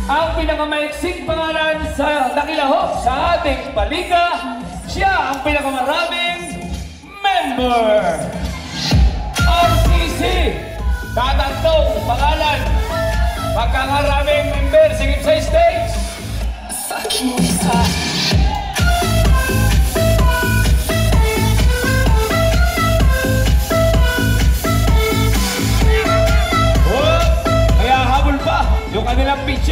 Ang pinakamaiksing pangalan sa nakilahok sa ating palika, siya ang pinakamaraming member. RCC, tatatong pangalan, pagkakaraming member, sigip sa stage. Kaya habol pa yung kanilang pitch.